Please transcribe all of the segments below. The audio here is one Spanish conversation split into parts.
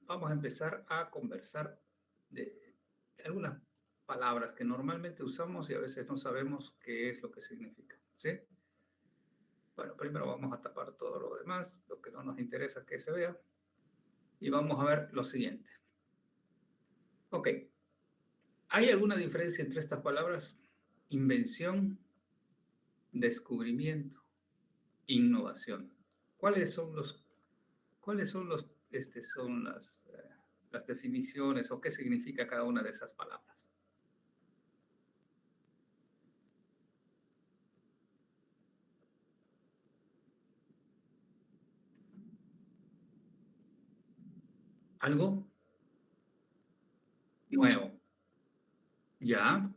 vamos a empezar a conversar de algunas palabras que normalmente usamos y a veces no sabemos qué es lo que significa, ¿sí? Bueno, primero vamos a tapar todo lo demás, lo que no nos interesa que se vea, y vamos a ver lo siguiente. Ok, ¿hay alguna diferencia entre estas palabras? Invención, descubrimiento, innovación. ¿Cuáles son las definiciones o qué significa cada una de esas palabras? Algo nuevo. ¿Ya?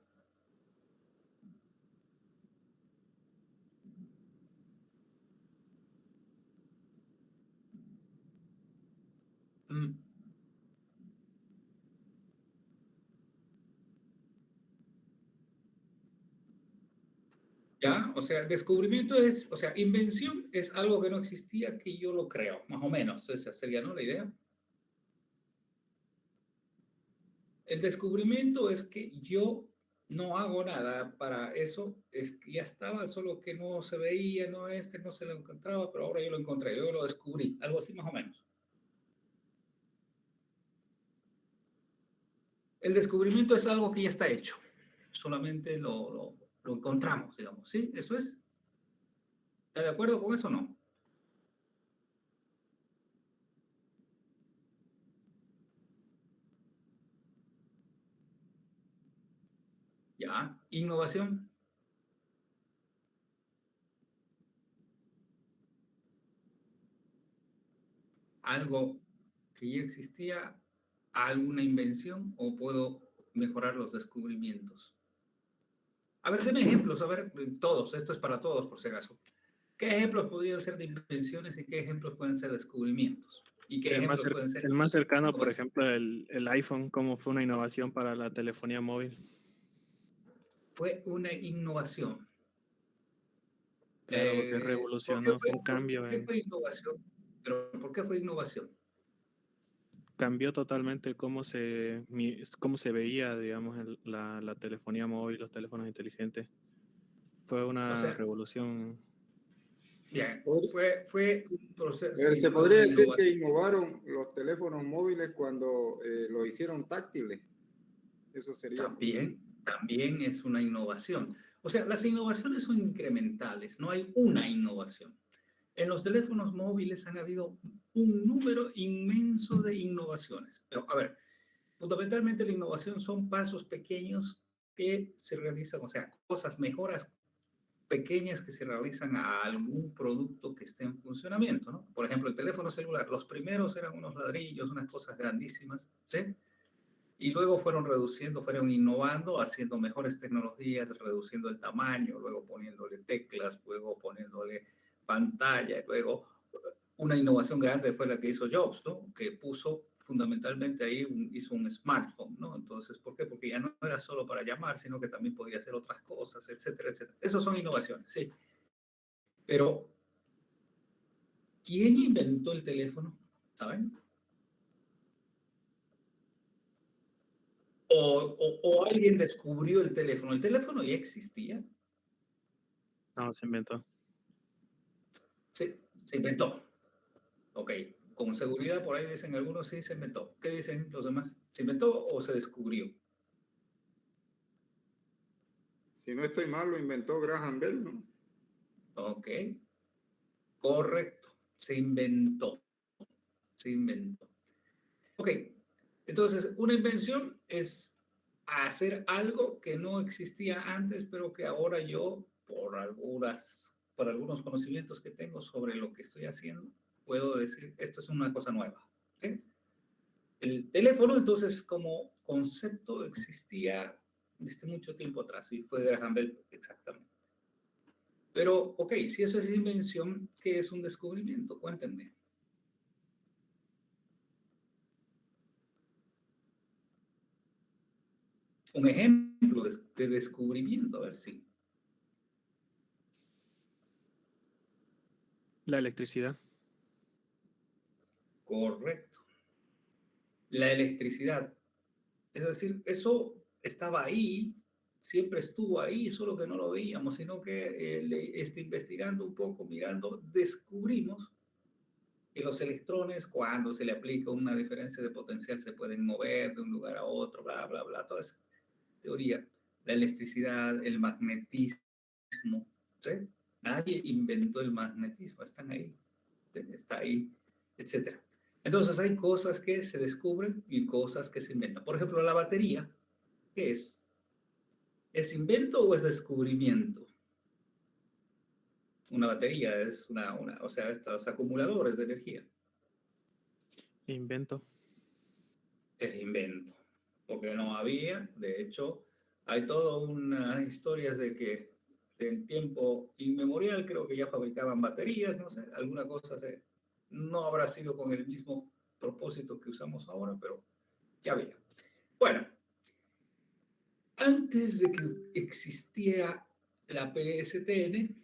Mm, ¿Ya? O sea, descubrimiento o sea, invención es algo que no existía que yo lo creo, más o menos. Esa sería, ¿no? La idea. El descubrimiento es que yo no hago nada para eso, es que ya estaba, solo que no se veía, no se lo encontraba, pero ahora yo lo encontré, yo lo descubrí, algo así más o menos. El descubrimiento es algo que ya está hecho, solamente lo encontramos, digamos, ¿sí? Eso es. ¿Está de acuerdo con eso o no? Ya. Innovación, algo que ya existía, alguna invención o puedo mejorar los descubrimientos. A ver, deme ejemplos, a ver, todos, esto es para todos por si acaso. ¿Qué ejemplos podrían ser de invenciones y qué ejemplos pueden ser descubrimientos? ¿Y qué ejemplos pueden ser El más cercano, por innovación? ejemplo, el iPhone, como fue una innovación para la telefonía móvil. Fue una innovación. Claro, porque ¿Por qué revolucionó, fue, fue un cambio, innovación? Pero ¿por qué fue innovación? cambió totalmente cómo se veía, digamos, la telefonía móvil, los teléfonos inteligentes. Fue O una sea, revolución. bien, Pod- fue un proceso, sí, Se fue podría una decir que innovación. innovaron los teléfonos móviles cuando lo hicieron táctiles. Eso sería. También es una innovación. O sea, las innovaciones son incrementales, no hay una innovación. En los teléfonos móviles han habido un número inmenso de innovaciones. Pero, a ver, fundamentalmente la innovación son pasos pequeños que se realizan, o sea, mejoras pequeñas que se realizan a algún producto que esté en funcionamiento, ¿no? Por ejemplo, el teléfono celular, los primeros eran unos ladrillos, unas cosas grandísimas, ¿sí? Y luego fueron reduciendo, fueron innovando, haciendo mejores tecnologías, reduciendo el tamaño, luego poniéndole teclas, luego poniéndole pantalla, luego una innovación grande fue la que hizo Jobs, ¿no? Que puso fundamentalmente ahí, hizo un smartphone, ¿no? Entonces, ¿por qué? Porque ya no era solo para llamar, sino que también podía hacer otras cosas, etcétera, etcétera. Esas son innovaciones, sí. Pero, ¿quién inventó el teléfono? ¿Saben? O alguien descubrió el teléfono. El teléfono ya existía. No, se inventó. Se inventó. Ok. Con seguridad, por ahí dicen algunos, sí, se inventó. ¿Qué dicen los demás? ¿Se inventó o se descubrió? Si no estoy mal, lo inventó Graham Bell, ¿no? Ok. Correcto. Se inventó. Se inventó. Ok. Entonces, una invención es hacer algo que no existía antes, pero que ahora yo, por algunos conocimientos que tengo sobre lo que estoy haciendo, puedo decir, esto es una cosa nueva. ¿Sí? El teléfono, entonces, como concepto existía desde mucho tiempo atrás, y fue Graham Bell exactamente. Pero, ok, si eso es invención, ¿qué es un descubrimiento? Cuéntenme. Un ejemplo de descubrimiento, a ver si. La electricidad. Correcto. la electricidad. Es decir, eso estaba ahí, siempre estuvo ahí, solo que no lo veíamos, sino que investigando un poco, mirando, descubrimos que los electrones, cuando se le aplica una diferencia de potencial, se pueden mover de un lugar a otro, bla, bla, bla, toda esa teoría. La electricidad, el magnetismo, ¿sí? Nadie inventó el magnetismo, están ahí, ¿sí? Está ahí, etcétera. Entonces hay cosas que se descubren y cosas que se inventan. Por ejemplo, la batería, ¿qué es? ¿Es invento o es descubrimiento? Una batería es o sea, estos acumuladores de energía. Invento. Es invento, porque no había, de hecho, hay todas unas historias de que en tiempo inmemorial creo que ya fabricaban baterías, no sé, alguna cosa no habrá sido con el mismo propósito que usamos ahora, pero ya había. Bueno, antes de que existiera la PSTN,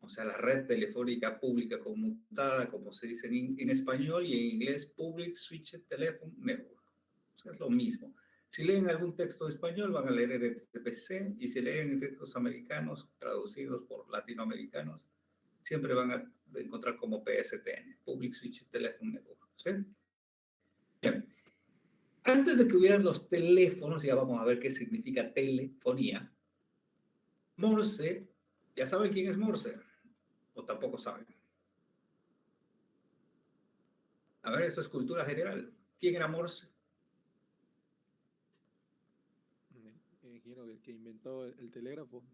o sea, la red telefónica pública conmutada, como se dice en español y en inglés, Public Switched Telephone Network. O sea, es lo mismo. Si leen algún texto español, van a leer RTPC, y si leen textos americanos traducidos por latinoamericanos, siempre van a encontrar como PSTN, Public Switched Telephone Network. ¿Sí? Bien. Antes de que hubieran los teléfonos, ya vamos a ver qué significa telefonía. Morse, ¿ya saben quién es Morse? ¿O tampoco saben? A ver, esto es cultura general. ¿Quién era Morse? Imagino el que inventó el telégrafo.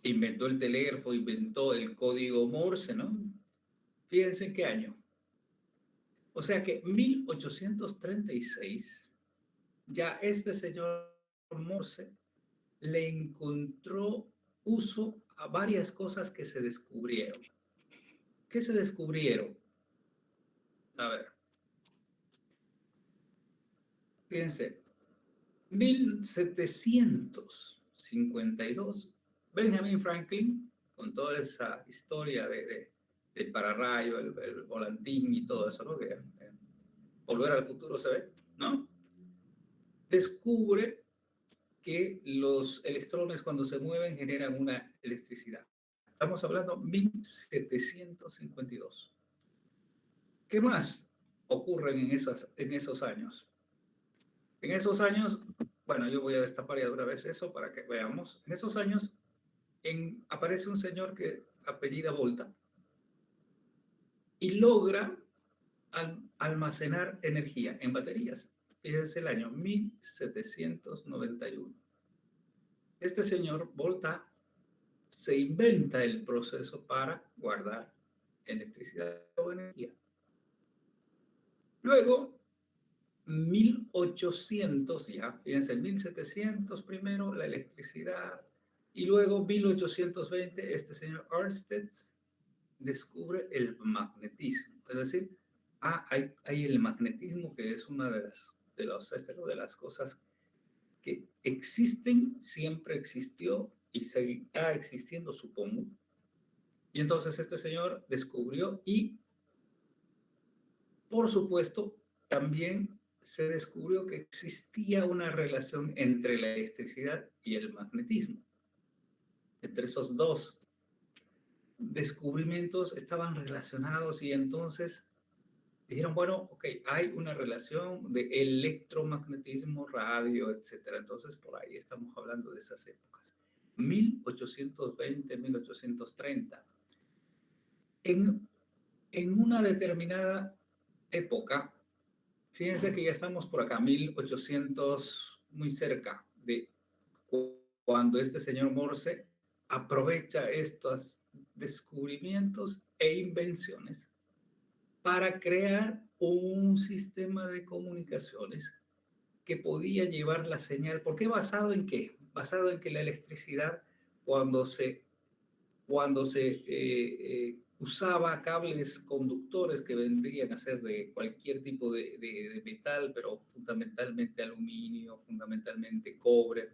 Inventó el telégrafo, inventó el código Morse, ¿no? Fíjense en qué año. O sea que 1836, ya este señor Morse le encontró uso a varias cosas que se descubrieron. ¿Qué se descubrieron? A ver. Fíjense, 1752, Benjamin Franklin, con toda esa historia del pararrayo, el volantín y todo eso, ¿no? Que Volver al Futuro se ve, ¿no? Descubre que los electrones cuando se mueven generan una electricidad. Estamos hablando 1752. ¿Qué más ocurre en esos años? En esos años, bueno, yo voy a destapar ya otra vez eso para que veamos. En esos años aparece un señor que apellida Volta y logra almacenar energía en baterías. Fíjense el año 1791. Este señor Volta se inventa el proceso para guardar electricidad o energía. Luego, 1800, ya, fíjense, 1700 primero la electricidad, y luego 1820 este señor Ørsted descubre el magnetismo. Es decir, hay el magnetismo, que es una de las cosas que existen, siempre existió y seguirá existiendo, supongo. Y entonces este señor descubrió y, por supuesto, también se descubrió que existía una relación entre la electricidad y el magnetismo. Entre esos dos descubrimientos estaban relacionados y entonces dijeron, bueno, ok, hay una relación de electromagnetismo, radio, etcétera. Entonces, por ahí estamos hablando de esas épocas. 1820, 1830. En una determinada época, fíjense que ya estamos por acá, 1800, muy cerca de cuando este señor Morse aprovecha estos descubrimientos e invenciones para crear un sistema de comunicaciones que podía llevar la señal. ¿Por qué? ¿Basado en qué? Basado en que la electricidad, cuando se usaba cables conductores que vendrían a ser de cualquier tipo de metal, pero fundamentalmente aluminio, fundamentalmente cobre,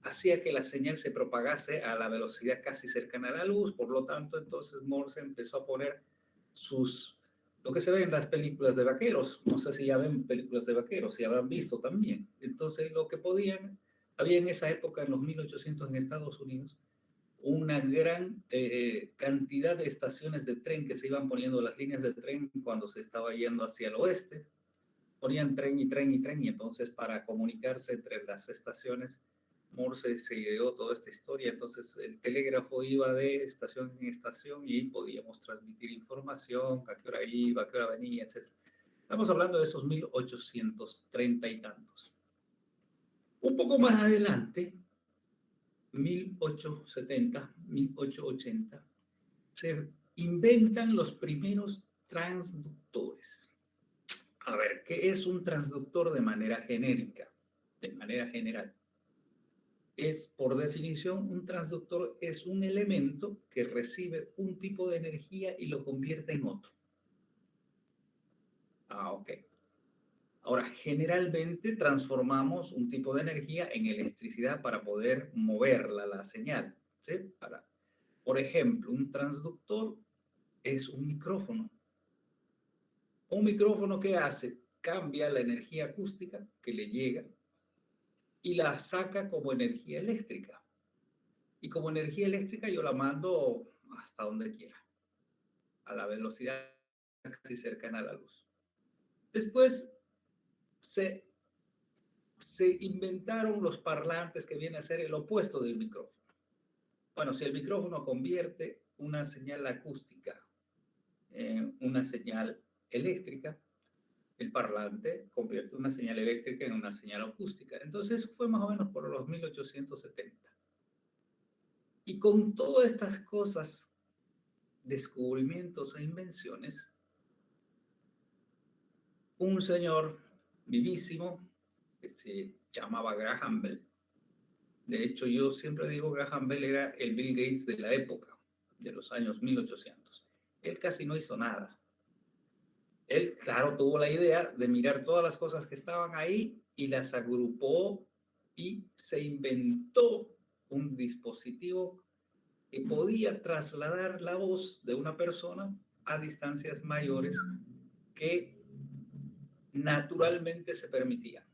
hacía que la señal se propagase a la velocidad casi cercana a la luz. Por lo tanto, entonces Morse empezó a poner sus lo que se ve en las películas de vaqueros. No sé si ya ven películas de vaqueros, si habrán visto también. Entonces, lo que podían, había en esa época, en los 1800 en Estados Unidos, una gran cantidad de estaciones de tren que se iban poniendo las líneas de tren cuando se estaba yendo hacia el oeste. Ponían tren y tren y tren, y entonces para comunicarse entre las estaciones, Morse se ideó toda esta historia. Entonces el telégrafo iba de estación en estación y podíamos transmitir información, a qué hora iba, a qué hora venía, etc. Estamos hablando de esos 1830 y tantos. Un poco más adelante, 1870, 1880, se inventan los primeros transductores. A ver, ¿qué es un transductor de manera genérica? De manera general. Es, por definición, un transductor es un elemento que recibe un tipo de energía y lo convierte en otro. Ok. Ahora, generalmente transformamos un tipo de energía en electricidad para poder moverla, la señal, ¿sí? Por ejemplo, un transductor es un micrófono. Un micrófono, ¿qué hace? Cambia la energía acústica que le llega y la saca como energía eléctrica. Y como energía eléctrica yo la mando hasta donde quiera, a la velocidad casi cercana a la luz. Después se inventaron los parlantes, que viene a ser el opuesto del micrófono. Bueno, si el micrófono convierte una señal acústica en una señal eléctrica, el parlante convierte una señal eléctrica en una señal acústica. Entonces, eso fue más o menos por los 1870. Y con todas estas cosas, descubrimientos e invenciones, un señor vivísimo que se llamaba Graham Bell. De hecho, yo siempre digo Graham Bell era el Bill Gates de la época, de los años 1800. Él casi no hizo nada. Él, claro, tuvo la idea de mirar todas las cosas que estaban ahí y las agrupó y se inventó un dispositivo que podía trasladar la voz de una persona a distancias mayores que naturalmente se permitían.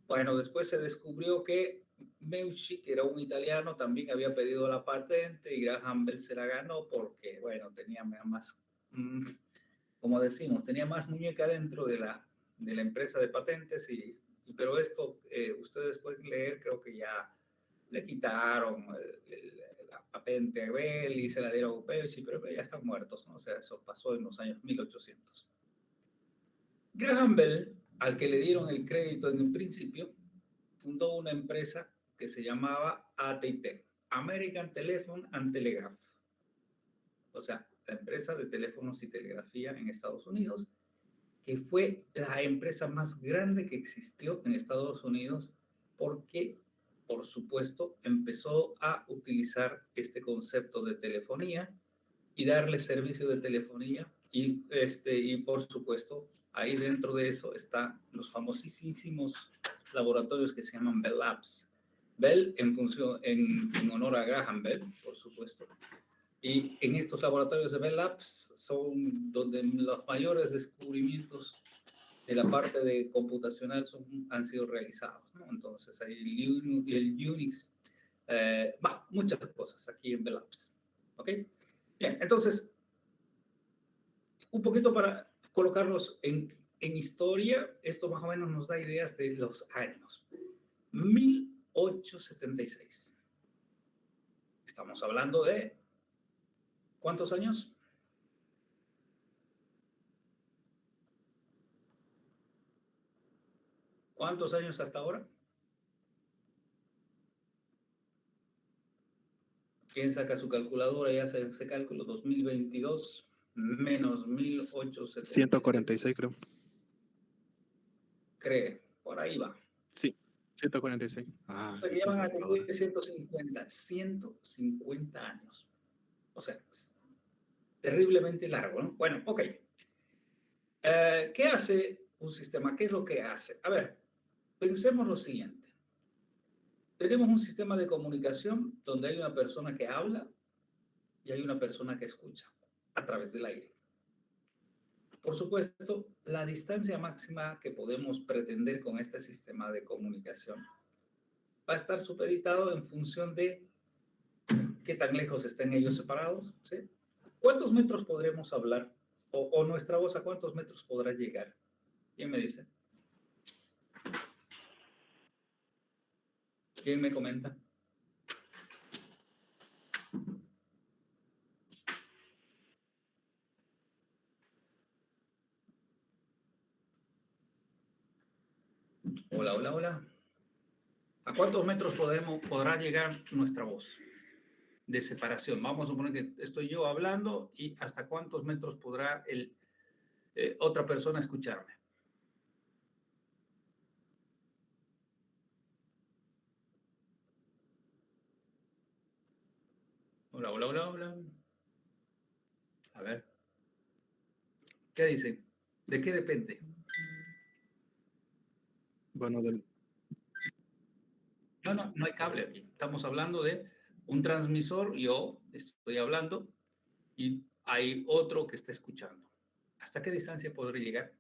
Bueno, después se descubrió que Meucci, que era un italiano, también había pedido la patente y Graham Bell se la ganó porque, bueno, tenía más, como decimos, tenía más muñeca dentro de la empresa de patentes, pero esto ustedes pueden leer, creo que ya le quitaron la patente a Bell y se la dieron a Meucci, pero ya están muertos, ¿no? O sea, eso pasó en los años 1800. Graham Bell, al que le dieron el crédito en el principio, fundó una empresa que se llamaba AT&T, American Telephone and Telegraph. O sea, la empresa de teléfonos y telegrafía en Estados Unidos, que fue la empresa más grande que existió en Estados Unidos porque, por supuesto, empezó a utilizar este concepto de telefonía y darle servicio de telefonía y por supuesto, ahí dentro de eso están los famosísimos laboratorios que se llaman Bell Labs. Bell en honor a Graham Bell, por supuesto. Y en estos laboratorios de Bell Labs son donde los mayores descubrimientos de la parte de computacional han sido realizados, ¿no? Entonces hay el Unix, muchas cosas aquí en Bell Labs. ¿Ok? Bien, entonces, un poquito para colocarlos en historia, esto más o menos nos da ideas de los años. 1876. Estamos hablando de ¿cuántos años? ¿Cuántos años hasta ahora? ¿Quién saca su calculadora y hace ese cálculo? 2022 menos 1876. 146, creo. Cree, por ahí va. Sí, 146. Ya van a cumplir 150 años. O sea, terriblemente largo, ¿no? Bueno, ok. ¿Qué hace un sistema? ¿Qué es lo que hace? A ver, pensemos lo siguiente. Tenemos un sistema de comunicación donde hay una persona que habla y hay una persona que escucha a través del aire. Por supuesto, la distancia máxima que podemos pretender con este sistema de comunicación va a estar supeditado en función de qué tan lejos estén ellos separados, ¿sí? ¿Cuántos metros podremos hablar? O nuestra voz, ¿a cuántos metros podrá llegar? ¿Quién me dice? ¿Quién me comenta? Hola, hola, hola. ¿A cuántos metros podrá llegar nuestra voz de separación? Vamos a suponer que estoy yo hablando y hasta cuántos metros podrá otra persona escucharme. Hola, hola, hola, hola. A ver, ¿qué dice? ¿De qué depende? Bueno, No hay cable aquí. Estamos hablando de un transmisor, yo estoy hablando y hay otro que está escuchando. ¿Hasta qué distancia podré llegar?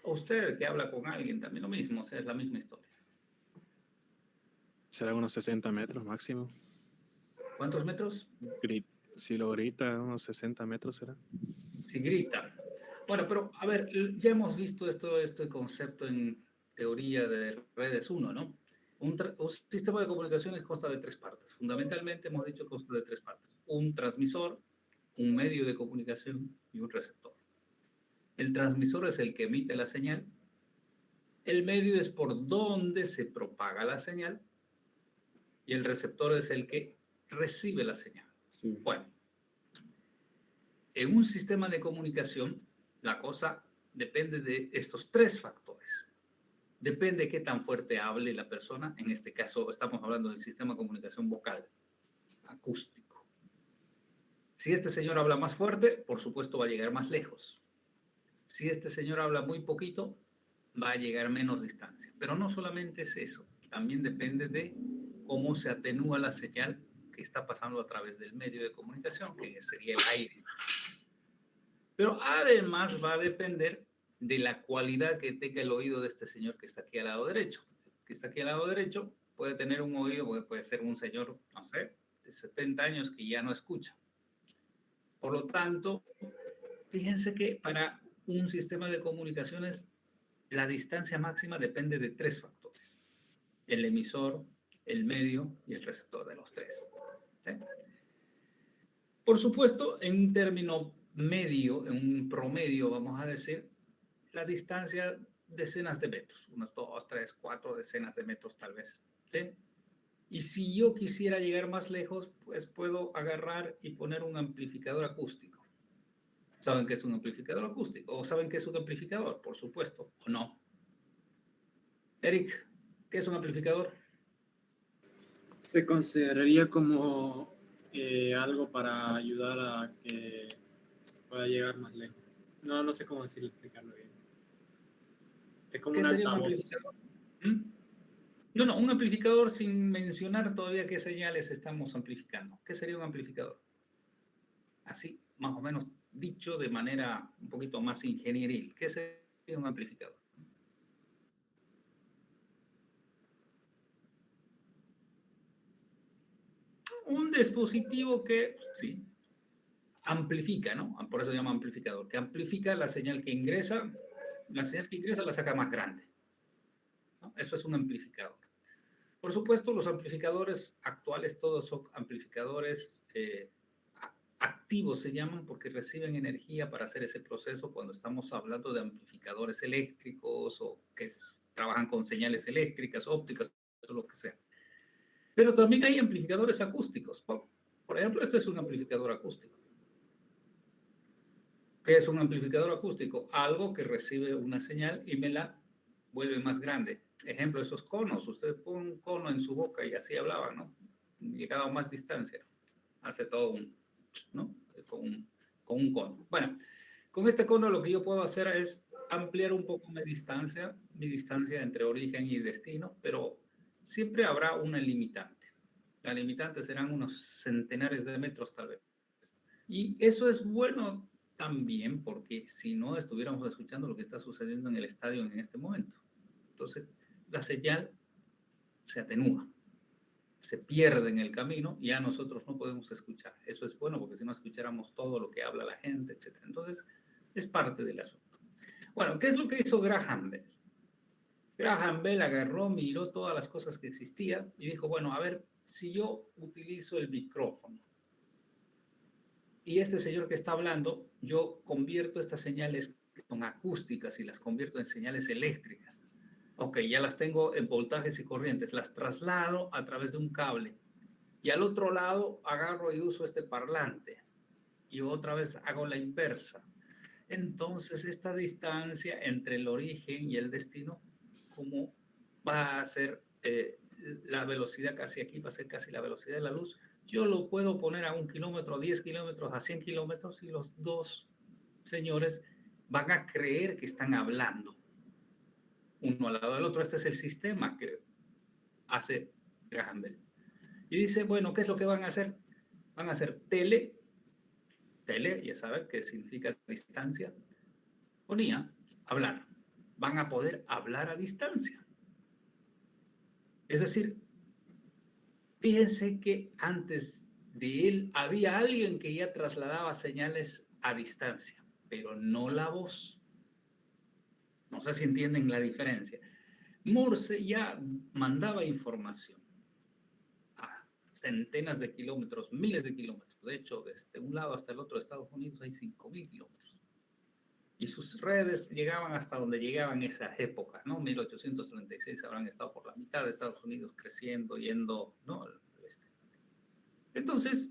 O usted que habla con alguien, también lo mismo, o sea, es la misma historia. será unos 60 metros máximo. ¿Cuántos metros? Si lo grita, unos 60 metros será. Si grita. Bueno, pero a ver, ya hemos visto este concepto en teoría de redes 1, ¿no? Un sistema de comunicaciones consta de tres partes. Fundamentalmente hemos dicho que consta de tres partes. Un transmisor, un medio de comunicación y un receptor. El transmisor es el que emite la señal. El medio es por donde se propaga la señal. Y el receptor es el que recibe la señal. Sí. Bueno, en un sistema de comunicación, la cosa depende de estos tres factores. Depende de qué tan fuerte hable la persona. En este caso, estamos hablando del sistema de comunicación vocal, acústico. Si este señor habla más fuerte, por supuesto va a llegar más lejos. Si este señor habla muy poquito, va a llegar menos distancia. Pero no solamente es eso, también depende de cómo se atenúa la señal que está pasando a través del medio de comunicación, que sería el aire. Pero además va a depender de la cualidad que tenga el oído de este señor que está aquí al lado derecho. Que está aquí al lado derecho puede tener un oído, puede ser un señor, no sé, de 70 años que ya no escucha. Por lo tanto, fíjense que para un sistema de comunicaciones, la distancia máxima depende de tres factores. El emisor, el medio y el receptor de los tres. ¿Sí? Por supuesto, en un término medio, en un promedio, vamos a decir, la distancia decenas de metros, unas 2, 3, 4 decenas de metros tal vez. ¿Sí? Y si yo quisiera llegar más lejos, pues puedo agarrar y poner un amplificador acústico. ¿Saben qué es un amplificador acústico? ¿O saben qué es un amplificador? Por supuesto, ¿o no? Eric, ¿qué es un amplificador? Se consideraría como algo para ayudar a que pueda llegar más lejos. No sé cómo decirlo, explicarlo bien. Es como ¿Qué un sería un altavoz. amplificador? No, un amplificador sin mencionar todavía qué señales estamos amplificando. ¿Qué sería un amplificador? Así, más o menos dicho de manera un poquito más ingenieril. ¿Qué sería un amplificador? Un dispositivo que, sí, amplifica, ¿no? Por eso se llama amplificador, que amplifica la señal que ingresa la saca más grande, ¿no? Eso es un amplificador. Por supuesto, los amplificadores actuales todos son amplificadores activos, se llaman, porque reciben energía para hacer ese proceso cuando estamos hablando de amplificadores eléctricos o que trabajan con señales eléctricas, ópticas, o lo que sea. Pero también hay amplificadores acústicos. Por ejemplo, este es un amplificador acústico. ¿Qué es un amplificador acústico? Algo que recibe una señal y me la vuelve más grande. Ejemplo, esos conos. Usted pone un cono en su boca y así hablaba, ¿no? Llegaba a más distancia. Hace todo ¿no? Con un cono. Bueno, con este cono lo que yo puedo hacer es ampliar un poco mi distancia entre origen y destino, pero siempre habrá una limitante. La limitante serán unos centenares de metros tal vez. Y eso es bueno también porque si no estuviéramos escuchando lo que está sucediendo en el estadio en este momento. Entonces, la señal se atenúa, se pierde en el camino y ya nosotros no podemos escuchar. Eso es bueno porque si no escucháramos todo lo que habla la gente, etc. Entonces, es parte del asunto. Bueno, ¿qué es lo que hizo Graham Bell? Graham Bell agarró, miró todas las cosas que existían y dijo, bueno, a ver, si yo utilizo el micrófono y este señor que está hablando, yo convierto estas señales que son acústicas y las convierto en señales eléctricas. Ok, ya las tengo en voltajes y corrientes, las traslado a través de un cable y al otro lado agarro y uso este parlante y otra vez hago la inversa. Entonces esta distancia entre el origen y el destino, ¿cómo va a ser la velocidad casi aquí? Va a ser casi la velocidad de la luz. Yo lo puedo poner a 1 kilómetro, a 10 kilómetros, a 100 kilómetros y los dos señores van a creer que están hablando uno al lado del otro. Este es el sistema que hace Graham Bell. Y dice, bueno, ¿qué es lo que van a hacer? Van a hacer tele, ya saben qué significa distancia, ponía hablar. Van a poder hablar a distancia. Es decir, fíjense que antes de él había alguien que ya trasladaba señales a distancia, pero no la voz. No sé si entienden la diferencia. Morse ya mandaba información a centenas de kilómetros, miles de kilómetros. De hecho, desde un lado hasta el otro de Estados Unidos hay 5.000 kilómetros. Y sus redes llegaban hasta donde llegaban esas épocas, ¿no? 1836 habrán estado por la mitad de Estados Unidos creciendo, yendo, ¿no? Al oeste. Entonces,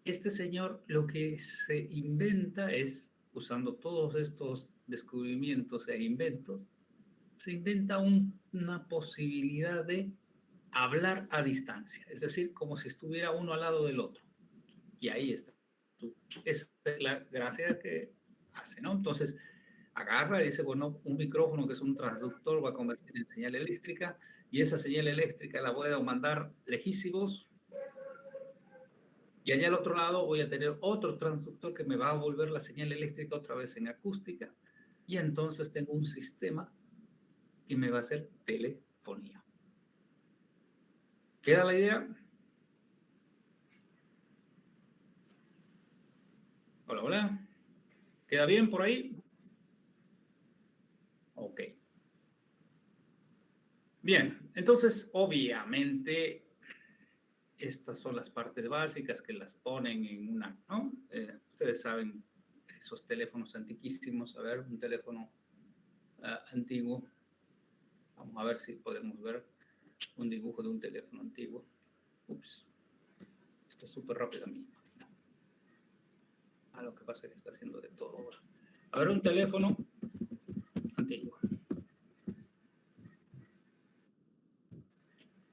este señor lo que se inventa es, usando todos estos descubrimientos e inventos, se inventa una posibilidad de hablar a distancia, es decir, como si estuviera uno al lado del otro. Y ahí está. Esa es la gracia que hace, ¿no? Entonces, agarra y dice, bueno, un micrófono que es un transductor va a convertir en señal eléctrica y esa señal eléctrica la voy a mandar lejísimos y allá al otro lado voy a tener otro transductor que me va a volver la señal eléctrica otra vez en acústica y entonces tengo un sistema que me va a hacer telefonía. ¿Queda la idea? Hola, hola. ¿Queda bien por ahí? Ok. Bien, entonces obviamente estas son las partes básicas que las ponen en una, ¿no? Ustedes saben esos teléfonos antiquísimos. A ver, un teléfono antiguo. Vamos a ver si podemos ver un dibujo de un teléfono antiguo. Ups. Está súper rápido a mí. Lo que pasa es que está haciendo de todo ahora. A ver, un teléfono antiguo.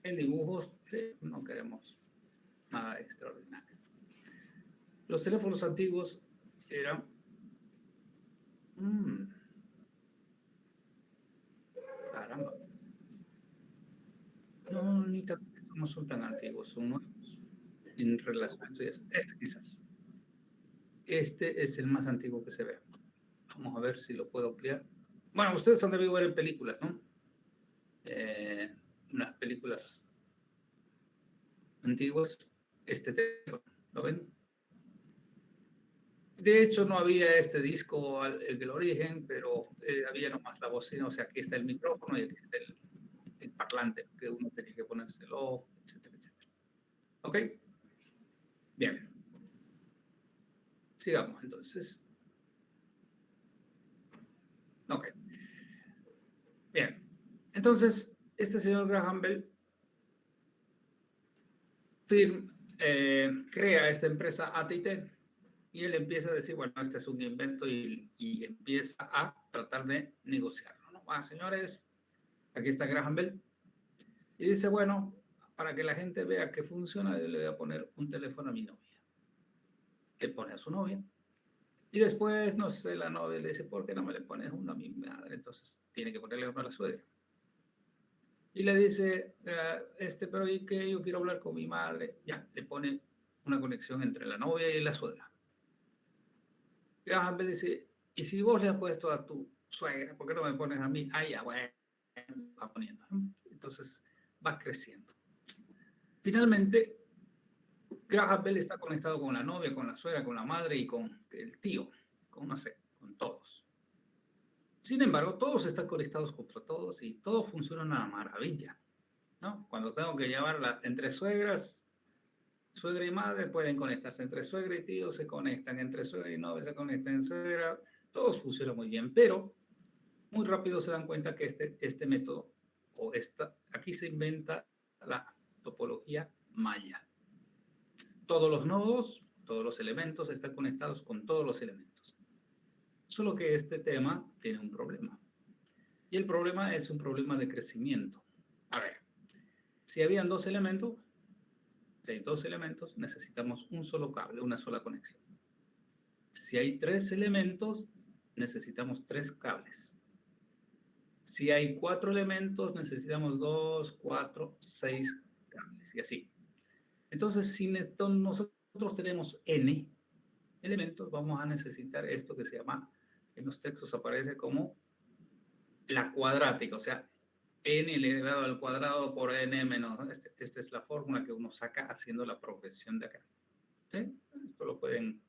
En dibujos no queremos nada extraordinario. Los teléfonos antiguos eran... caramba. No, no son tan antiguos, son nuevos. En relación a este quizás. Este es el más antiguo que se ve. Vamos a ver si lo puedo ampliar. Bueno, ustedes han debido ver en películas, ¿no? Unas películas antiguas. Este teléfono, ¿lo ven? De hecho, no había este disco el origen, pero había nomás la bocina. O sea, aquí está el micrófono y aquí está el parlante que uno tenía que ponérselo, etcétera, etcétera. ¿Ok? Bien. Sigamos entonces. Ok. Bien. Entonces, este señor Graham Bell crea esta empresa AT&T y él empieza a decir, bueno, este es un invento y empieza a tratar de negociarlo, ¿no? Señores, aquí está Graham Bell. Y dice, bueno, para que la gente vea que funciona, yo le voy a poner un teléfono a mi novia. Le pone a su novia. Y después, no sé, la novia le dice, ¿por qué no me le pones uno a mi madre? Entonces, tiene que ponerle uno a la suegra. Y le dice, pero ¿y qué? Yo quiero hablar con mi madre. Ya, le pone una conexión entre la novia y la suegra. Graham Bell dice, y si vos le has puesto a tu suegra, ¿por qué no me pones a mí? Ah, ya, bueno, va poniendo. Entonces va creciendo. Finalmente, Graham Bell está conectado con la novia, con la suegra, con la madre y con el tío, con no sé, con todos. Sin embargo, todos están conectados contra todos y todo funciona una maravilla, ¿no? Cuando tengo que llevarla entre suegras, suegra y madre pueden conectarse, entre suegra y tío se conectan, entre suegra y novia se conectan, en suegra, todos funcionan muy bien, pero muy rápido se dan cuenta que este método, aquí se inventa la topología maya. Todos los nodos, todos los elementos están conectados con todos los elementos. Solo que este tema tiene un problema. Y el problema es un problema de crecimiento. A ver, si habían dos elementos, si hay dos elementos, necesitamos un solo cable, una sola conexión. Si hay tres elementos, necesitamos tres cables. Si hay cuatro elementos, necesitamos 2, 4, 6 cables y así. Entonces, si nosotros tenemos n elementos, vamos a necesitar esto que se llama, en los textos aparece como la cuadrática, o sea, n elevado al cuadrado por n menos. Esta es la fórmula que uno saca haciendo la progresión de acá. ¿Sí? Esto lo pueden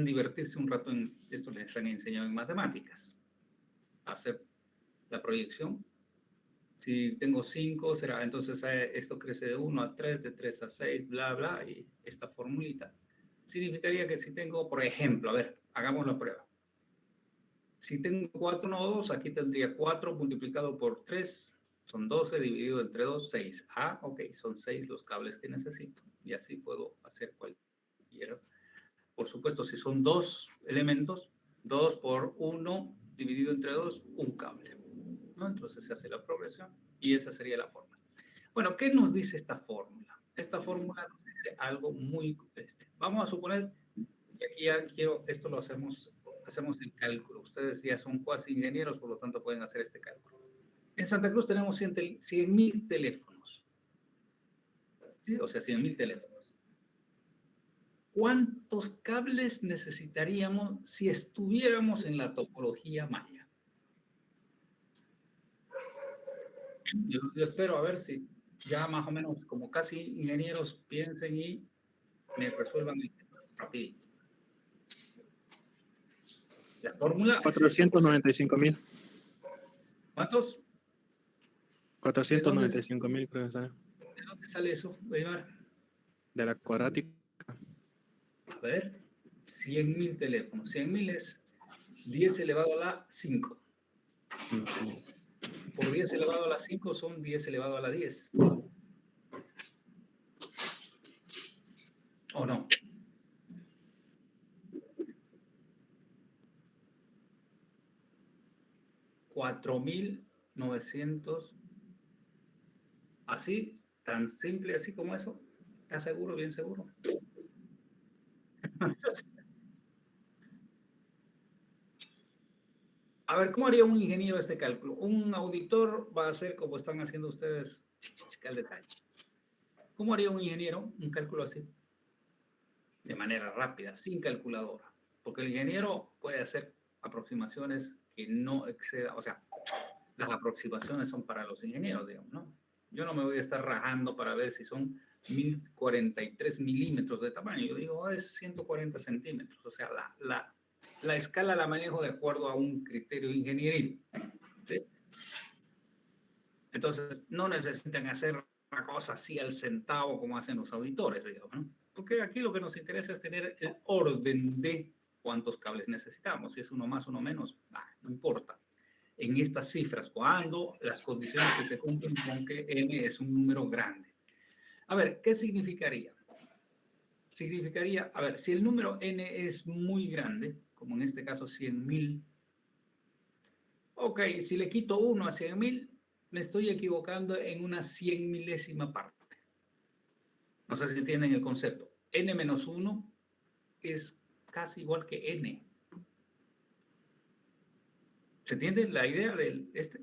divertirse un rato en esto, les han enseñado en matemáticas. Hacer la proyección. Si tengo 5, será entonces esto crece de 1 a 3, de 3 a 6, bla, bla, y esta formulita. Significaría que si tengo, por ejemplo, a ver, hagamos la prueba. Si tengo 4 nodos, aquí tendría 4 multiplicado por 3, son 12, dividido entre 2, 6. Ah, ok, son 6 los cables que necesito. Y así puedo hacer cualquier. Por supuesto, si son 2 elementos, 2 por 1 dividido entre 2, un cable, ¿no? Entonces se hace la progresión y esa sería la fórmula. Bueno, ¿qué nos dice esta fórmula? Esta fórmula nos dice algo muy... vamos a suponer, y aquí ya quiero, esto lo hacemos el cálculo. Ustedes ya son cuasi ingenieros, por lo tanto pueden hacer este cálculo. En Santa Cruz tenemos 100,000 teléfonos. ¿Sí? O sea, 100,000 teléfonos. ¿Cuántos cables necesitaríamos si estuviéramos en la topología maya? Yo espero a ver si ya más o menos como casi ingenieros piensen y me resuelvan el tema rapidito. La fórmula 495,000. ¿Cuántos? 495,000 creo que sale. ¿De dónde sale eso, Weimar? De la cuadrática. A ver, 100,000 teléfonos. 100,000 es 10 elevado a la 5. Por 10 elevado a la 5 son 10 elevado a la 10. ¿O no? $4,900. Así, tan simple así como eso. ¿Estás seguro? Bien seguro. A ver, ¿cómo haría un ingeniero este cálculo? Un auditor va a hacer como están haciendo ustedes al detalle. ¿Cómo haría un ingeniero un cálculo así? De manera rápida, sin calculadora. Porque el ingeniero puede hacer aproximaciones que no excedan, o sea, las aproximaciones son para los ingenieros, digamos, ¿no? Yo no me voy a estar rajando para ver si son 1043 milímetros de tamaño. Yo digo, es 140 centímetros. O sea, la escala la manejo de acuerdo a un criterio ingenieril. ¿Sí? Entonces, no necesitan hacer una cosa así al centavo como hacen los auditores, digamos, ¿no? Porque aquí lo que nos interesa es tener el orden de cuántos cables necesitamos. Si es uno más, uno menos, no importa. En estas cifras, cuando las condiciones que se cumplen con que n es un número grande. A ver, ¿qué significaría? Significaría, a ver, si el número n es muy grande, como en este caso 100,000, ok, si le quito 1 a 100,000, me estoy equivocando en una 100,000ª parte. No sé si entienden el concepto. N menos 1 es casi igual que n. ¿Se entiende la idea del este?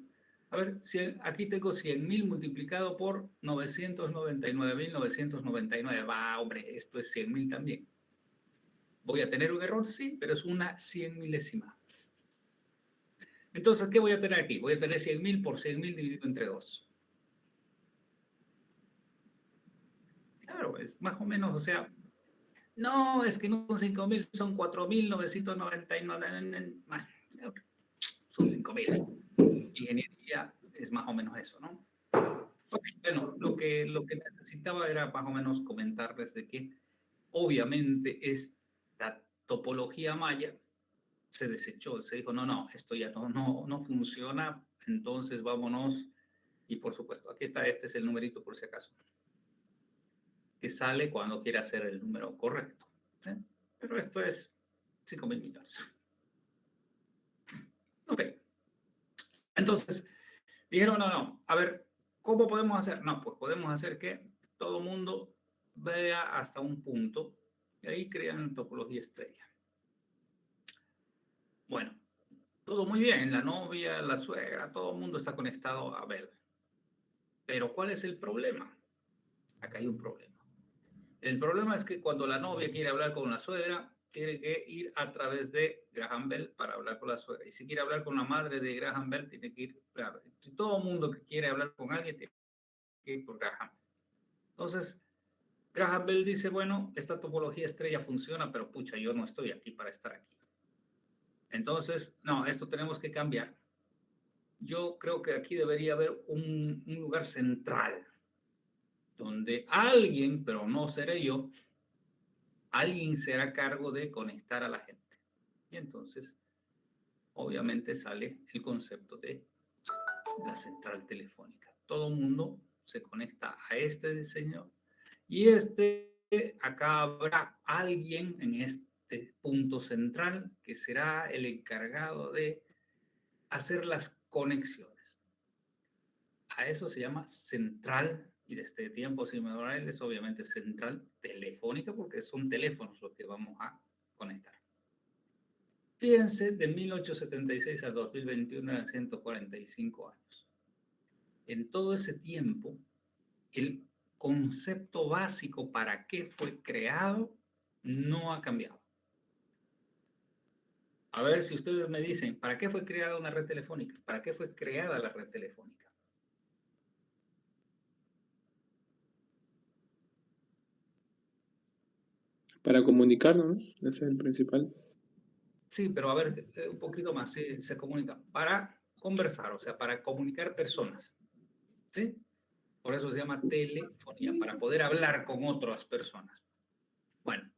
A ver, aquí tengo 100,000 multiplicado por 999,999. Va, hombre, esto es 100,000 también. Voy a tener un error, sí, pero es una 100 milésima. Entonces, ¿qué voy a tener aquí? Voy a tener 100.000 por 100.000 dividido entre 2. Claro, es más o menos, o sea, no, es que no son 5.000, son 4.999. Son 5.000. Ingeniería es más o menos eso, ¿no? Okay, bueno, lo que necesitaba era más o menos comentarles de que obviamente esta topología maya se desechó, se dijo, no, esto ya no funciona, entonces vámonos. Y por supuesto, aquí está, este es el numerito por si acaso, que sale cuando quiere hacer el número correcto. ¿Sí? Pero esto es 5.000 millones. Ok. Entonces, dijeron, no, a ver, ¿cómo podemos hacer? No, pues podemos hacer que todo mundo vea hasta un punto y ahí crean topología estrella. Bueno, todo muy bien, la novia, la suegra, todo el mundo está conectado a Bell. Pero ¿cuál es el problema? Acá hay un problema. El problema es que cuando la novia quiere hablar con la suegra, tiene que ir a través de Graham Bell para hablar con la suegra. Y si quiere hablar con la madre de Graham Bell, tiene que ir. Si todo el mundo que quiere hablar con alguien, tiene que ir por Graham. Entonces, Graham Bell dice, bueno, esta topología estrella funciona, pero pucha, yo no estoy aquí para estar aquí. Entonces, no, esto tenemos que cambiar. Yo creo que aquí debería haber un lugar central donde alguien, pero no seré yo, alguien será a cargo de conectar a la gente. Y entonces, obviamente, sale el concepto de la central telefónica. Todo el mundo se conecta a este diseño y acá habrá alguien en este punto central que será el encargado de hacer las conexiones. A eso se llama central, y desde tiempos inmemoriales, obviamente, central telefónica, porque son teléfonos los que vamos a conectar. Fíjense, de 1876 a 2021 eran 145 años. En todo ese tiempo, el concepto básico para qué fue creado no ha cambiado. A ver si ustedes me dicen, ¿para qué fue creada una red telefónica? ¿Para qué fue creada la red telefónica? Para comunicarnos, ¿no? Ese es el principal. Sí, pero a ver, un poquito más, sí, se comunica. Para conversar, o sea, para comunicar personas. ¿Sí? Por eso se llama telefonía, para poder hablar con otras personas. Bueno,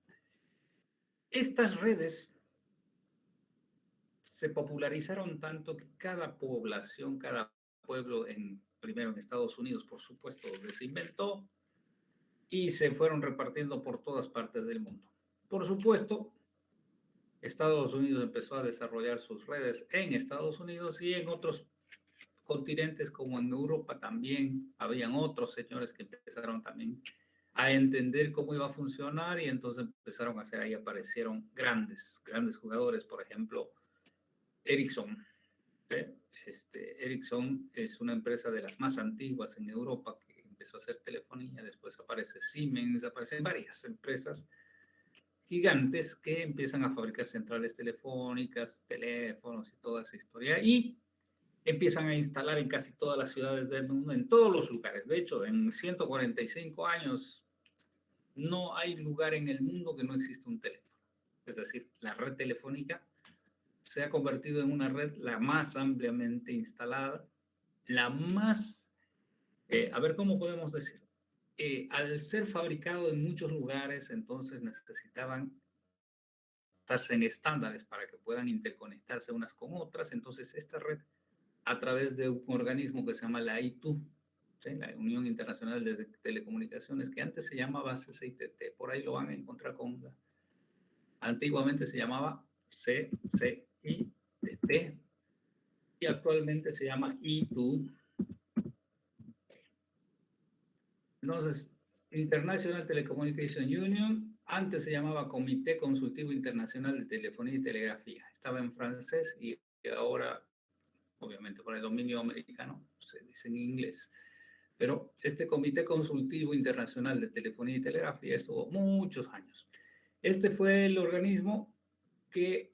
estas redes se popularizaron tanto que cada población, cada pueblo, primero en Estados Unidos, por supuesto, donde se inventó, y se fueron repartiendo por todas partes del mundo. Por supuesto, Estados Unidos empezó a desarrollar sus redes en Estados Unidos y en otros continentes como en Europa también habían otros señores que empezaron también a entender cómo iba a funcionar y entonces empezaron a hacer, ahí aparecieron grandes jugadores, por ejemplo, Ericsson. Ericsson es una empresa de las más antiguas en Europa que empezó a hacer telefonía, después aparece Siemens, aparecen varias empresas gigantes que empiezan a fabricar centrales telefónicas, teléfonos y toda esa historia y empiezan a instalar en casi todas las ciudades del mundo, en todos los lugares. De hecho, en 145 años no hay lugar en el mundo que no exista un teléfono. Es decir, la red telefónica se ha convertido en una red la más ampliamente instalada, la más, a ver cómo podemos decir, al ser fabricado en muchos lugares, entonces necesitaban basarse en estándares para que puedan interconectarse unas con otras. Entonces, esta red, a través de un organismo que se llama la ITU, ¿sí? La Unión Internacional de Telecomunicaciones, que antes se llamaba CCITT, por ahí lo van a encontrar antiguamente se llamaba CCITT y actualmente se llama ITU. Entonces, International Telecommunication Union, antes se llamaba Comité Consultivo Internacional de Telefonía y Telegrafía. Estaba en francés y ahora, obviamente por el dominio americano, se dice en inglés. Pero este Comité Consultivo Internacional de Telefonía y Telegrafía estuvo muchos años. Este fue el organismo que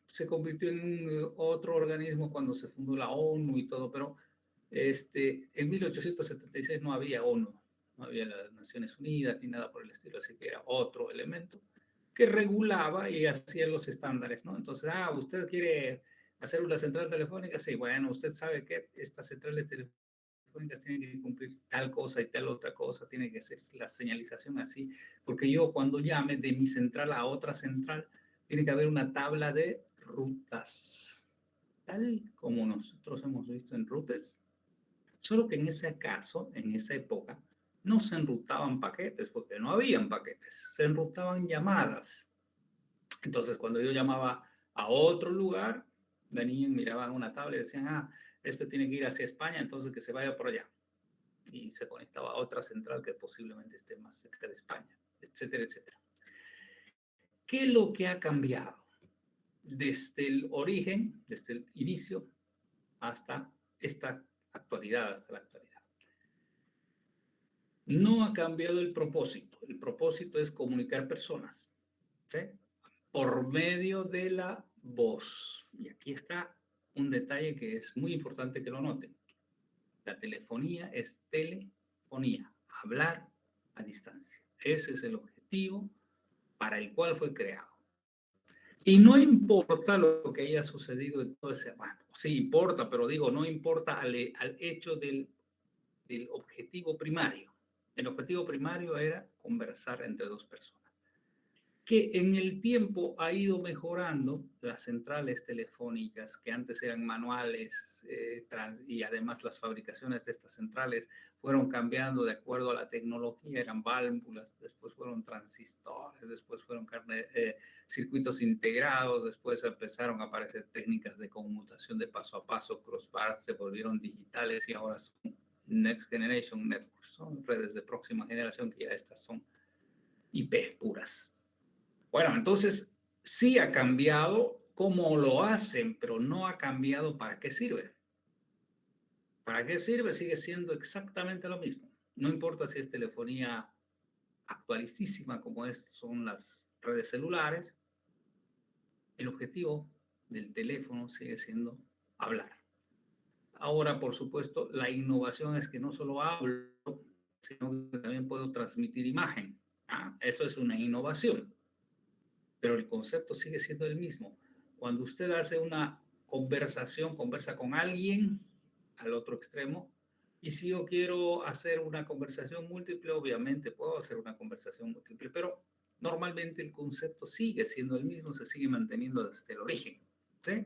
se convirtió en otro organismo cuando se fundó la ONU y todo, pero en 1876 no había ONU, no había las Naciones Unidas ni nada por el estilo, así que era otro elemento que regulaba y hacía los estándares, ¿no? Entonces, usted quiere hacer una central telefónica, sí, bueno, usted sabe que estas centrales telefónicas tienen que cumplir tal cosa y tal otra cosa, tiene que ser la señalización así, porque yo cuando llame de mi central a otra central, tiene que haber una tabla de rutas, tal como nosotros hemos visto en routers, solo que en ese caso, en esa época, no se enrutaban paquetes, porque no habían paquetes, se enrutaban llamadas. Entonces, cuando yo llamaba a otro lugar, venían, miraban una tabla y decían, este tiene que ir hacia España, entonces que se vaya por allá. Y se conectaba a otra central que posiblemente esté más cerca de España, etcétera, etcétera. ¿Qué es lo que ha cambiado desde el origen, desde el inicio, hasta esta actualidad, hasta la actualidad? No ha cambiado el propósito. El propósito es comunicar personas, ¿sí? Por medio de la voz. Y aquí está un detalle que es muy importante que lo noten. La telefonía es telefonía, hablar a distancia. Ese es el objetivo para el cual fue creado. Y no importa lo que haya sucedido en todo ese año. Sí importa, pero digo, no importa al hecho del objetivo primario. El objetivo primario era conversar entre dos personas. Que en el tiempo ha ido mejorando las centrales telefónicas, que antes eran manuales, y además las fabricaciones de estas centrales fueron cambiando de acuerdo a la tecnología, eran válvulas, después fueron transistores, después fueron circuitos integrados, después empezaron a aparecer técnicas de conmutación de paso a paso, crossbar, se volvieron digitales y ahora son Next Generation Networks, son redes de próxima generación que ya estas son IP puras. Bueno, entonces sí ha cambiado cómo lo hacen, pero no ha cambiado para qué sirve. ¿Para qué sirve? Sigue siendo exactamente lo mismo. No importa si es telefonía actualísima como son las redes celulares, el objetivo del teléfono sigue siendo hablar. Ahora, por supuesto, la innovación es que no solo hablo, sino que también puedo transmitir imagen. Eso es una innovación. Pero el concepto sigue siendo el mismo. Cuando usted hace una conversación, conversa con alguien al otro extremo, y si yo quiero hacer una conversación múltiple, obviamente puedo hacer una conversación múltiple, pero normalmente el concepto sigue siendo el mismo, se sigue manteniendo desde el origen, ¿sí?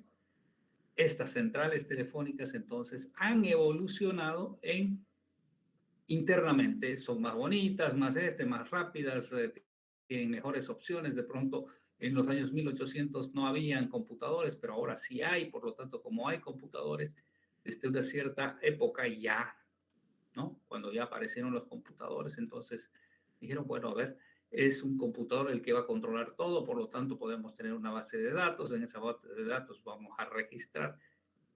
Estas centrales telefónicas entonces han evolucionado internamente, son más bonitas, más rápidas, tienen mejores opciones. De pronto en los años 1800 no habían computadores, pero ahora sí hay. Por lo tanto, como hay computadores, desde una cierta época ya, ¿no? Cuando ya aparecieron los computadores, entonces dijeron, bueno, a ver, es un computador el que va a controlar todo, por lo tanto podemos tener una base de datos. En esa base de datos vamos a registrar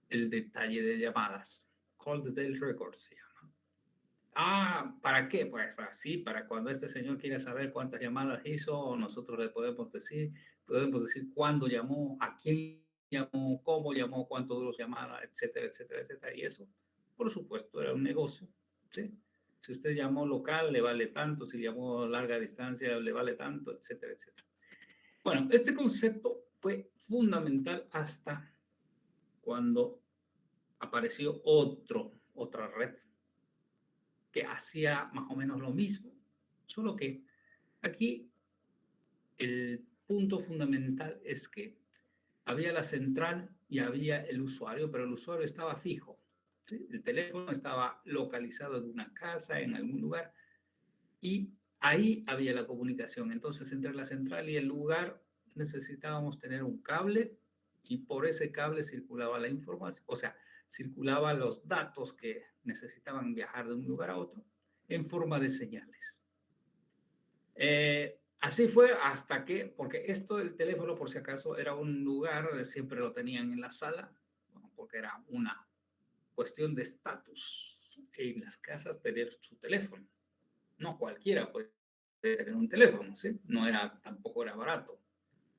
el detalle de llamadas. Call Detail Record se llama. ¿Para qué? Pues así, para cuando este señor quiera saber cuántas llamadas hizo, nosotros le podemos decir cuándo llamó, a quién llamó, cómo llamó, cuánto duró su llamada, etcétera, etcétera, etcétera. Y eso, por supuesto, era un negocio, ¿sí? Si usted llamó local, le vale tanto, si llamó larga distancia, le vale tanto, etcétera, etcétera. Bueno, este concepto fue fundamental hasta cuando apareció otra red que hacía más o menos lo mismo, solo que aquí el punto fundamental es que había la central y había el usuario, pero el usuario estaba fijo, ¿sí? El teléfono estaba localizado en una casa, en algún lugar, y ahí había la comunicación. Entonces, entre la central y el lugar necesitábamos tener un cable y por ese cable circulaba la información, o sea, circulaban los datos que necesitaban viajar de un lugar a otro en forma de señales. Así fue hasta que, porque esto del teléfono, por si acaso, era un lugar, siempre lo tenían en la sala, bueno, porque era una cuestión de estatus en las casas tener su teléfono. No cualquiera podía de tener un teléfono, ¿sí? Tampoco era barato.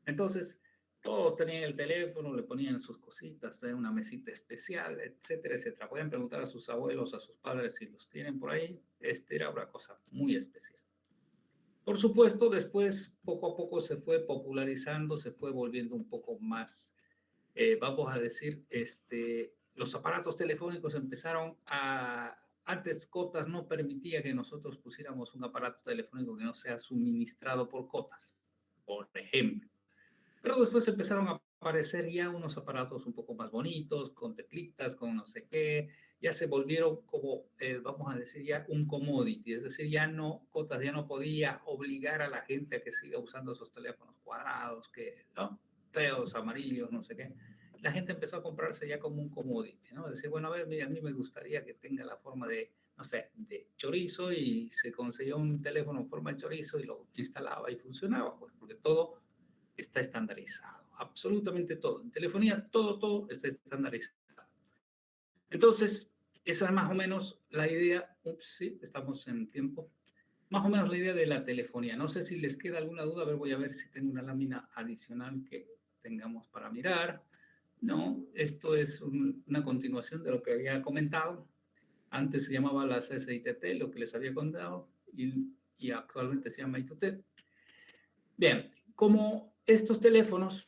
Entonces, todos tenían el teléfono, le ponían sus cositas, una mesita especial, etcétera, etcétera. Pueden preguntar a sus abuelos, a sus padres si los tienen por ahí. Era una cosa muy especial. Por supuesto, después, poco a poco se fue popularizando, se fue volviendo un poco más, vamos a decir, los aparatos telefónicos empezaron a... Antes Cotas no permitía que nosotros pusiéramos un aparato telefónico que no sea suministrado por Cotas, por ejemplo. Pero después empezaron a aparecer ya unos aparatos un poco más bonitos, con teclitas, con no sé qué. Ya se volvieron como, vamos a decir, ya un commodity. Es decir, Cotas ya no podía obligar a la gente a que siga usando esos teléfonos cuadrados, ¿no? Feos, amarillos, no sé qué. La gente empezó a comprarse ya como un commodity, ¿no? Es decir, bueno, a ver, mira, a mí me gustaría que tenga la forma de, no sé, de chorizo, y se consiguió un teléfono en forma de chorizo y lo instalaba y funcionaba, pues, porque todo está estandarizado, absolutamente todo. En telefonía, todo está estandarizado. Entonces, esa es más o menos la idea. Sí, estamos en tiempo. Más o menos la idea de la telefonía. No sé si les queda alguna duda. A ver, voy a ver si tengo una lámina adicional que tengamos para mirar. No, esto es una continuación de lo que había comentado. Antes se llamaba la SITT, lo que les había contado, y actualmente se llama ITT. Bien, como estos teléfonos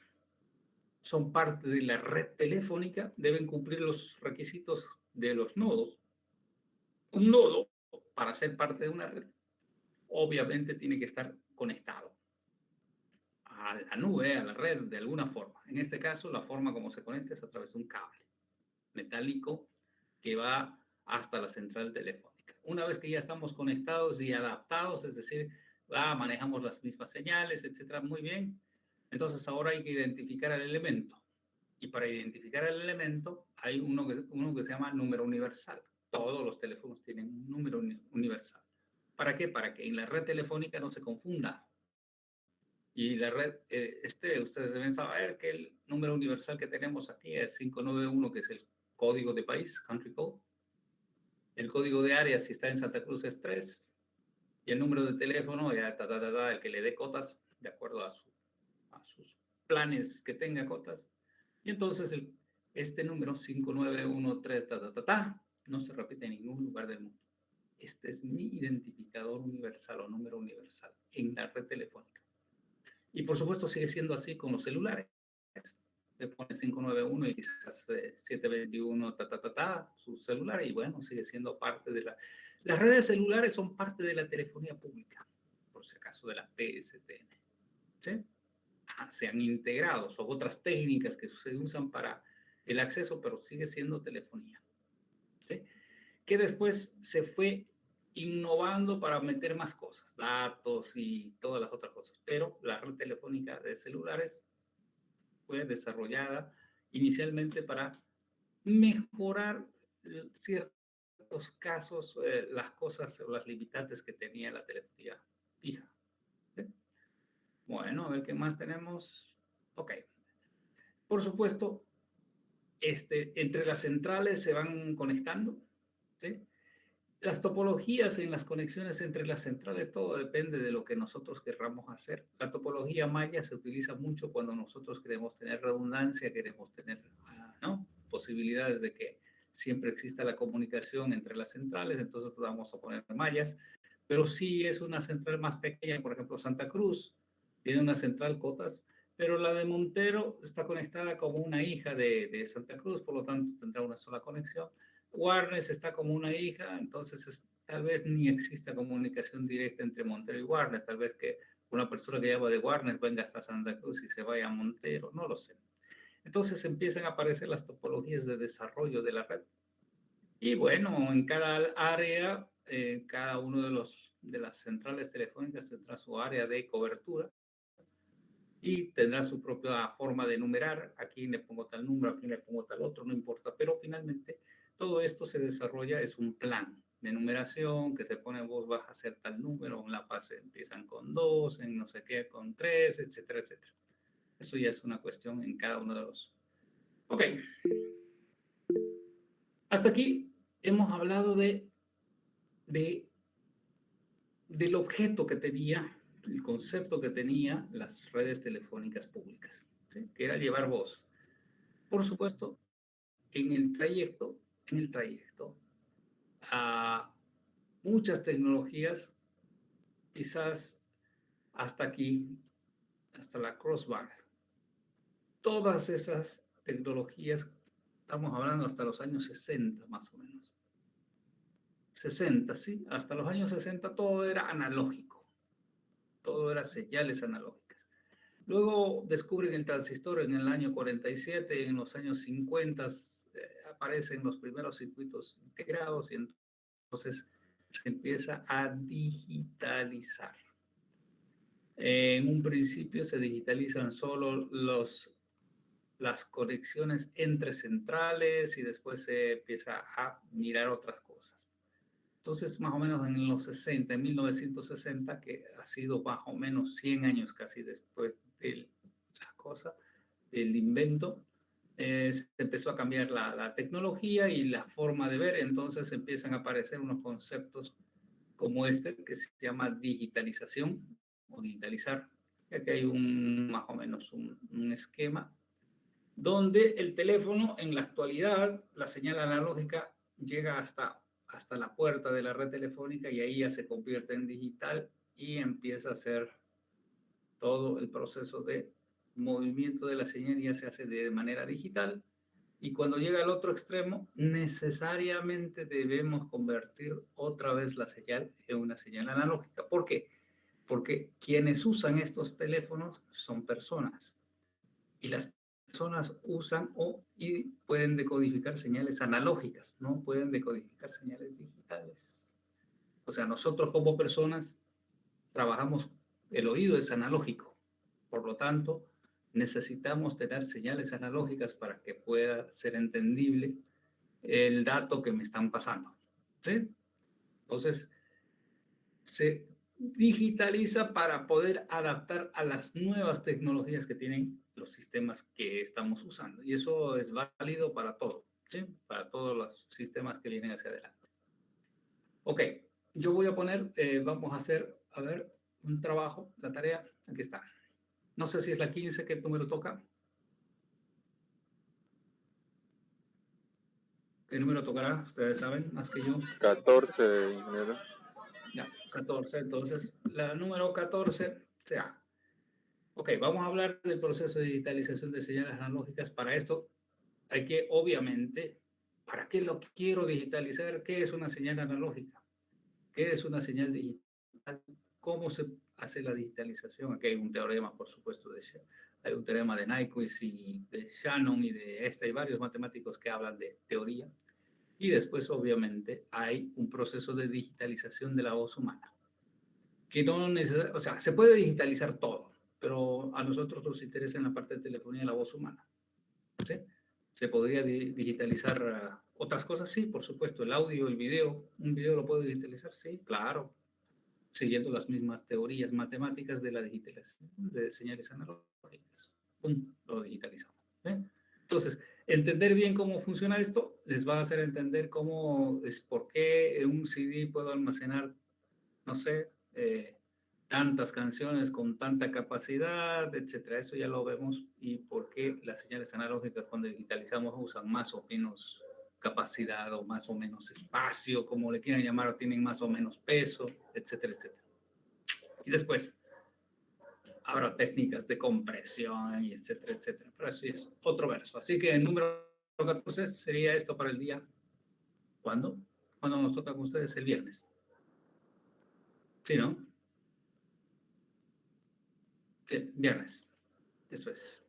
son parte de la red telefónica, deben cumplir los requisitos de los nodos. Un nodo, para ser parte de una red, obviamente tiene que estar conectado a la nube, a la red, de alguna forma. En este caso, la forma como se conecta es a través de un cable metálico que va hasta la central telefónica. Una vez que ya estamos conectados y adaptados, es decir, manejamos las mismas señales, etcétera, muy bien. Entonces ahora hay que identificar el elemento. Y para identificar el elemento hay uno que se llama número universal. Todos los teléfonos tienen un número universal. ¿Para qué? Para que en la red telefónica no se confunda. Y la red, ustedes deben saber que el número universal que tenemos aquí es 591, que es el código de país, country code. El código de área, si está en Santa Cruz, es 3. Y el número de teléfono, ya, el que le dé cotas, de acuerdo a sus planes que tenga cotas. Y entonces este número 5913, no se repite en ningún lugar del mundo. Este es mi identificador universal o número universal en la red telefónica. Y por supuesto sigue siendo así con los celulares. Le pone 591 y quizás 721, su celular, y bueno, sigue siendo parte de las redes celulares son parte de la telefonía pública, por si acaso, de la PSTN. ¿Sí? Se han integrado, son otras técnicas que se usan para el acceso, pero sigue siendo telefonía. ¿Sí? Que después se fue innovando para meter más cosas, datos y todas las otras cosas, pero la red telefónica de celulares fue desarrollada inicialmente para mejorar ciertos casos, las cosas o las limitantes que tenía la telefonía fija. ¿Sí? Bueno, a ver qué más tenemos. Ok. Por supuesto, entre las centrales se van conectando, ¿sí? Las topologías en las conexiones entre las centrales, todo depende de lo que nosotros querramos hacer. La topología maya se utiliza mucho cuando nosotros queremos tener redundancia, queremos tener, ¿no?, posibilidades de que siempre exista la comunicación entre las centrales, entonces vamos a poner mallas. Pero si es una central más pequeña, por ejemplo, Santa Cruz tiene una central Cotas, pero la de Montero está conectada como una hija de Santa Cruz, por lo tanto tendrá una sola conexión. Warnes está como una hija, entonces tal vez ni exista comunicación directa entre Montero y Warnes, tal vez que una persona que lleva de Warnes venga hasta Santa Cruz y se vaya a Montero, no lo sé. Entonces empiezan a aparecer las topologías de desarrollo de la red. Y bueno, en cada área, cada uno de las centrales telefónicas tendrá su área de cobertura y tendrá su propia forma de numerar. Aquí le pongo tal número, aquí le pongo tal otro, no importa, pero finalmente todo esto se desarrolla, es un plan de numeración que se pone, vos vas a hacer tal número, en la fase empiezan con 2, en no sé qué con 3, etcétera, etcétera. Eso ya es una cuestión en cada uno de los. Ok. Hasta aquí hemos hablado de del objeto que tenía, el concepto que tenía las redes telefónicas públicas, ¿sí? Que era llevar voz. Por supuesto, en el trayecto, a muchas tecnologías, quizás hasta aquí, hasta la crossbar. Todas esas tecnologías, estamos hablando hasta los años 60 más o menos. 60, ¿sí? Hasta los años 60 todo era analógico, todo era señales analógicas. Luego descubren el transistor en el año 47 y en los años 50 aparecen los primeros circuitos integrados y entonces se empieza a digitalizar. En un principio se digitalizan solo las conexiones entre centrales y después se empieza a mirar otras cosas. Entonces, más o menos en los 60, en 1960, que ha sido más o menos 100 años casi después de la cosa, del invento, se empezó a cambiar la tecnología y la forma de ver, entonces empiezan a aparecer unos conceptos como este que se llama digitalización o digitalizar, ya que hay más o menos un esquema donde el teléfono en la actualidad, la señal analógica llega hasta la puerta de la red telefónica y ahí ya se convierte en digital y empieza a hacer todo el proceso de movimiento de la señal, ya se hace de manera digital. Y cuando llega al otro extremo, necesariamente debemos convertir otra vez la señal en una señal analógica. ¿Por qué? Porque quienes usan estos teléfonos son personas. Y las personas usan y pueden decodificar señales analógicas, no pueden decodificar señales digitales. O sea, nosotros como personas trabajamos, el oído es analógico, por lo tanto, necesitamos tener señales analógicas para que pueda ser entendible el dato que me están pasando, ¿sí? Entonces, se digitaliza para poder adaptar a las nuevas tecnologías que tienen los sistemas que estamos usando. Y eso es válido para todo, ¿sí? Para todos los sistemas que vienen hacia adelante. Ok, yo voy a poner, vamos a hacer, a ver, un trabajo, la tarea, aquí está. No sé si es la 15, ¿qué número toca? ¿Qué número tocará? Ustedes saben, más que yo. 14, ingeniero. Ya, 14. Entonces, la número 14 sea. Ok, vamos a hablar del proceso de digitalización de señales analógicas. Para esto, hay que, obviamente, ¿para qué lo quiero digitalizar? ¿Qué es una señal analógica? ¿Qué es una señal digital? ¿Cómo se hace la digitalización? Aquí hay un teorema, por supuesto, hay un teorema de Nyquist y de Shannon y de hay varios matemáticos que hablan de teoría. Y después, obviamente, hay un proceso de digitalización de la voz humana. Que no o sea, se puede digitalizar todo, pero a nosotros nos interesa en la parte de telefonía la voz humana, ¿sí? ¿Se podría digitalizar otras cosas? Sí, por supuesto. El audio, el video. ¿Un video lo puedo digitalizar? Sí, claro. Siguiendo las mismas teorías matemáticas de la digitalización de señales analógicas. ¡Pum! Lo digitalizamos. Entonces, entender bien cómo funciona esto les va a hacer entender por qué en un CD puedo almacenar, no sé, tantas canciones con tanta capacidad, etcétera. Eso ya lo vemos y por qué las señales analógicas cuando digitalizamos usan más o menos capacidad o más o menos espacio, como le quieran llamar, o tienen más o menos peso, etcétera, etcétera. Y después habrá técnicas de compresión, y etcétera, etcétera. Pero eso es otro verso. Así que el número 14 sería esto para el día. ¿Cuándo? Cuando nos toca con ustedes el viernes. ¿Sí, no? Sí, viernes. Eso es.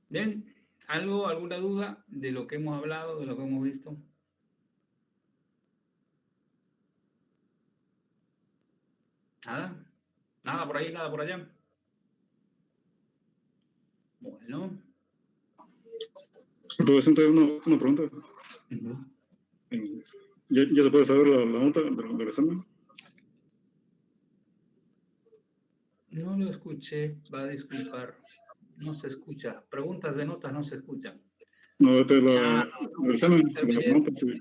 Bien, alguna duda de lo que hemos hablado, de lo que hemos visto? Nada, nada por ahí, nada por allá. Bueno. Profesor, una pregunta. ¿Ya se puede saber la nota del examen? No lo escuché, va a disculpar. No se escucha. Preguntas de notas no se escuchan. No, el examen de la nota, sí.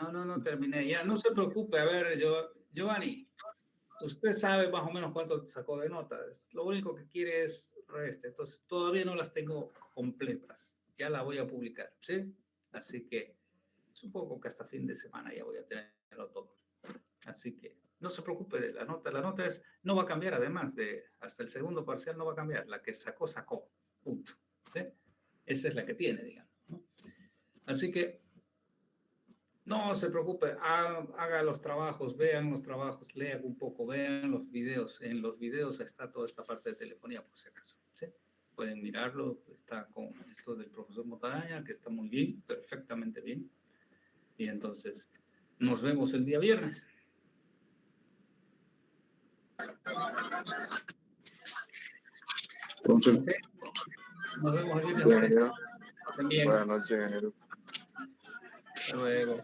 No terminé. Ya, no se preocupe. A ver, Giovanni, usted sabe más o menos cuánto sacó de notas. Lo único que quiere es reste. Entonces, todavía no las tengo completas. Ya la voy a publicar, ¿sí? Así que supongo que hasta fin de semana ya voy a tenerlo todo. Así que no se preocupe de la nota. La nota no va a cambiar, además de hasta el segundo parcial no va a cambiar. La que sacó, sacó. Punto. ¿Sí? Esa es la que tiene, digamos, ¿no? Así que no se preocupe, haga los trabajos, vean los trabajos, lean un poco, vean los videos. En los videos está toda esta parte de telefonía, por si acaso, ¿sí? Pueden mirarlo, está con esto del profesor Motaraña, que está muy bien, perfectamente bien. Y entonces, nos vemos el día viernes. Entonces, ¿Ok? Nos vemos el viernes. Bien, ingeniero. También. Buenas noches, ingeniero. Hasta luego.